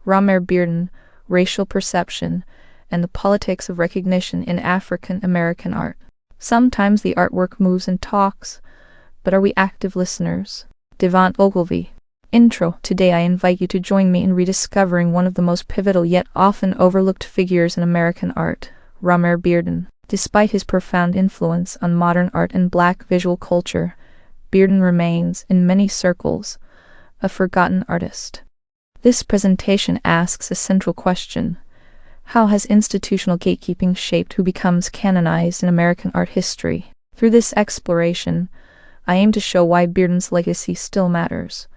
Romare Bearden, Racial Perception, and the Politics of Recognition in African American Art. Sometimes the artwork moves and talks, but are we active listeners? Devant Ogilvy. Intro. Today I invite you to join me in rediscovering one of the most pivotal yet often overlooked figures in American art, Romare Bearden. Despite his profound influence on modern art and Black visual culture, Bearden remains, in many circles, a forgotten artist. This presentation asks a central question: how has institutional gatekeeping shaped who becomes canonized in American art history? Through this exploration, I aim to show why Bearden's legacy still matters,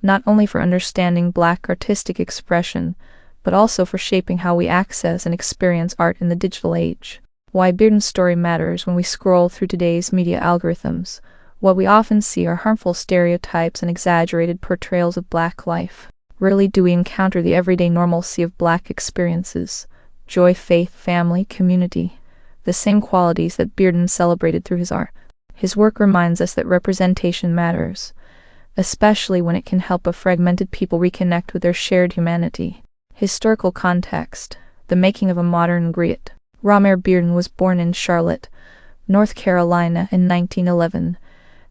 not only for understanding Black artistic expression, but also for shaping how we access and experience art in the digital age. Why Bearden's story matters when we scroll through today's media algorithms. What we often see are harmful stereotypes and exaggerated portrayals of Black life. Rarely do we encounter the everyday normalcy of Black experiences: joy, faith, family, community, the same qualities that Bearden celebrated through his art. His work reminds us that representation matters, especially when it can help a fragmented people reconnect with their shared humanity. Historical context: the making of a modern griot. Romare Bearden was born in Charlotte, North Carolina in 1911,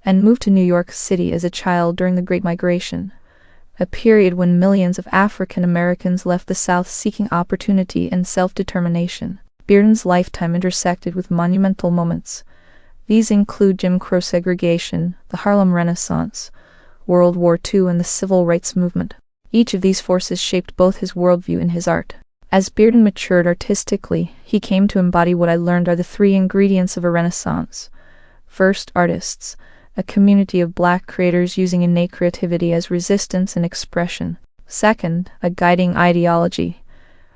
and moved to New York City as a child during the Great Migration, a period when millions of African Americans left the South seeking opportunity and self-determination. Bearden's lifetime intersected with monumental moments. These include Jim Crow segregation, the Harlem Renaissance, World War II, and the Civil Rights Movement. Each of these forces shaped both his worldview and his art. As Bearden matured artistically, he came to embody what I learned are the three ingredients of a Renaissance. First, artists, a community of Black creators using innate creativity as resistance and expression. Second, a guiding ideology,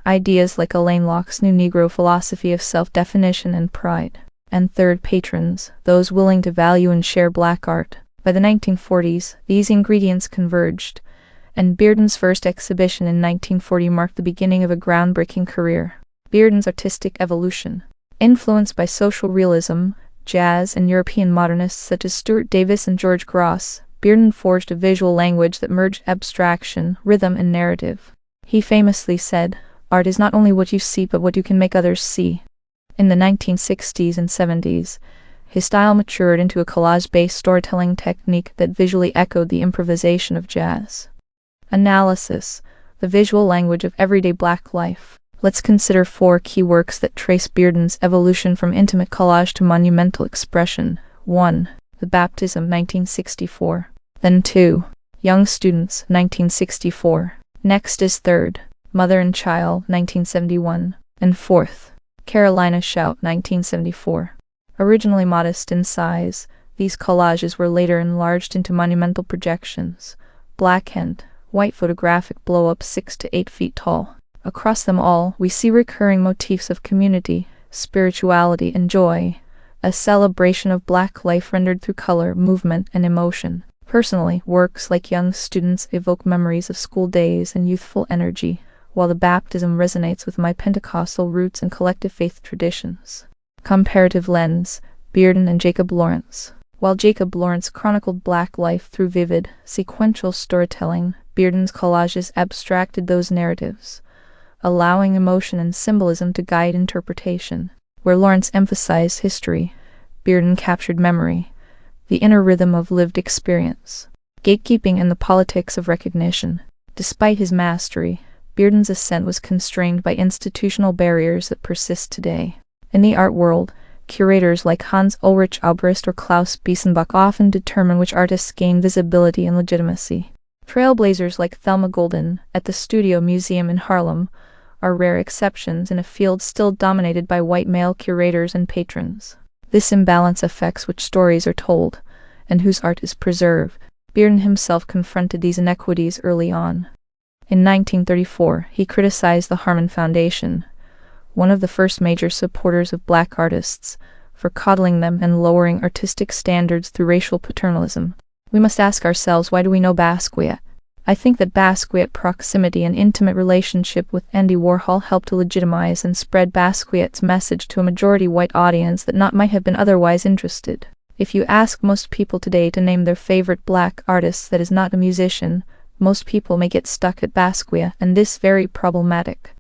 ideas like Alain Locke's New Negro philosophy of self-definition and pride. And third, patrons, those willing to value and share Black art. By the 1940s, these ingredients converged, and Bearden's first exhibition in 1940 marked the beginning of a groundbreaking career. Bearden's artistic evolution. Influenced by social realism, jazz, and European modernists such as Stuart Davis and George Grosz, Bearden forged a visual language that merged abstraction, rhythm, and narrative. He famously said, "Art is not only what you see but what you can make others see." In the 1960s and 70s, his style matured into a collage-based storytelling technique that visually echoed the improvisation of jazz. Analysis: the visual language of everyday Black life. Let's consider four key works that trace Bearden's evolution from intimate collage to monumental expression. 1. The Baptism, 1964. Then 2. Young Students, 1964. Next is 3rd. Mother and Child, 1971. And 4th. Carolina Shout, 1974. Originally modest in size, these collages were later enlarged into monumental projections. Blackhand, white photographic blow-ups 6 to 8 feet tall. Across them all, we see recurring motifs of community, spirituality, and joy, a celebration of Black life rendered through color, movement, and emotion. Personally, works like Young Students evoke memories of school days and youthful energy, while The Baptism resonates with my Pentecostal roots and collective faith traditions. Comparative lens: Bearden and Jacob Lawrence. While Jacob Lawrence chronicled Black life through vivid, sequential storytelling, Bearden's collages abstracted those narratives, allowing emotion and symbolism to guide interpretation. Where Lawrence emphasized history, Bearden captured memory, the inner rhythm of lived experience. Gatekeeping and the politics of recognition. Despite his mastery, Bearden's ascent was constrained by institutional barriers that persist today. In the art world, curators like Hans Ulrich Obrist or Klaus Biesenbach often determine which artists gain visibility and legitimacy. Trailblazers like Thelma Golden, at the Studio Museum in Harlem, are rare exceptions in a field still dominated by white male curators and patrons. This imbalance affects which stories are told, and whose art is preserved. Bearden himself confronted these inequities early on. In 1934, he criticized the Harlem Foundation, one of the first major supporters of Black artists, for coddling them and lowering artistic standards through racial paternalism. We must ask ourselves, why do we know Basquiat? I think that Basquiat's proximity and intimate relationship with Andy Warhol helped to legitimize and spread Basquiat's message to a majority white audience that might have been otherwise interested. If you ask most people today to name their favorite Black artist that is not a musician, most people may get stuck at Basquiat, and this very problematic.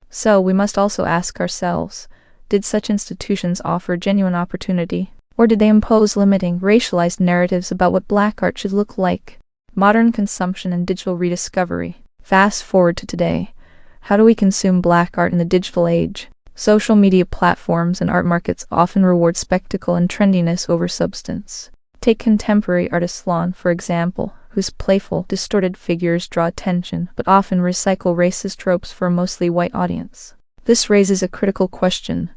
So we must also ask ourselves, did such institutions offer genuine opportunity, or did they impose limiting, racialized narratives about what black art should look like? Modern consumption and digital rediscovery. Fast forward to today. How do we consume black art in the digital age? Social media platforms and art markets often reward spectacle and trendiness over substance. Take contemporary artist Lon, for example, whose playful, distorted figures draw attention, but often recycle racist tropes for a mostly white audience. This raises a critical question.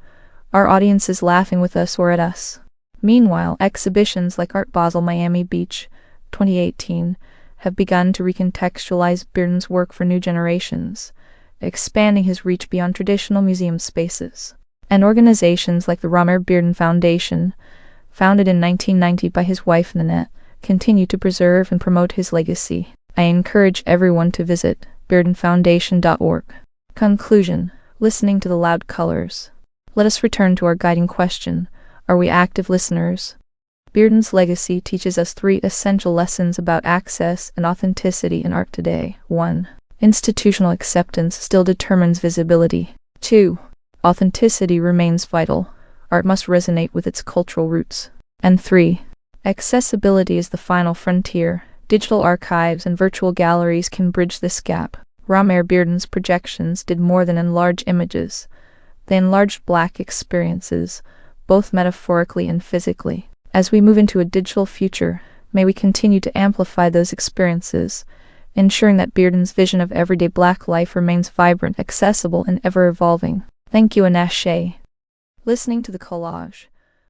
Are audiences laughing with us or at us? Meanwhile, exhibitions like Art Basel Miami Beach, 2018, have begun to recontextualize Bearden's work for new generations, expanding his reach beyond traditional museum spaces. And organizations like the Romare Bearden Foundation, founded in 1990 by his wife Nanette, continue to preserve and promote his legacy. I encourage everyone to visit beardenfoundation.org. Conclusion. Listening to the loud colors. Let us return to our guiding question. Are we active listeners? Bearden's legacy teaches us 3 essential lessons about access and authenticity in art today. 1. Institutional acceptance still determines visibility. 2. Authenticity remains vital. Art must resonate with its cultural roots. And 3. Accessibility is the final frontier. Digital archives and virtual galleries can bridge this gap. Romare Bearden's projections did more than enlarge images. They enlarged black experiences, both metaphorically and physically. As we move into a digital future, may we continue to amplify those experiences, ensuring that Bearden's vision of everyday black life remains vibrant, accessible, and ever-evolving. Thank you, Nanette. Listening to the collage.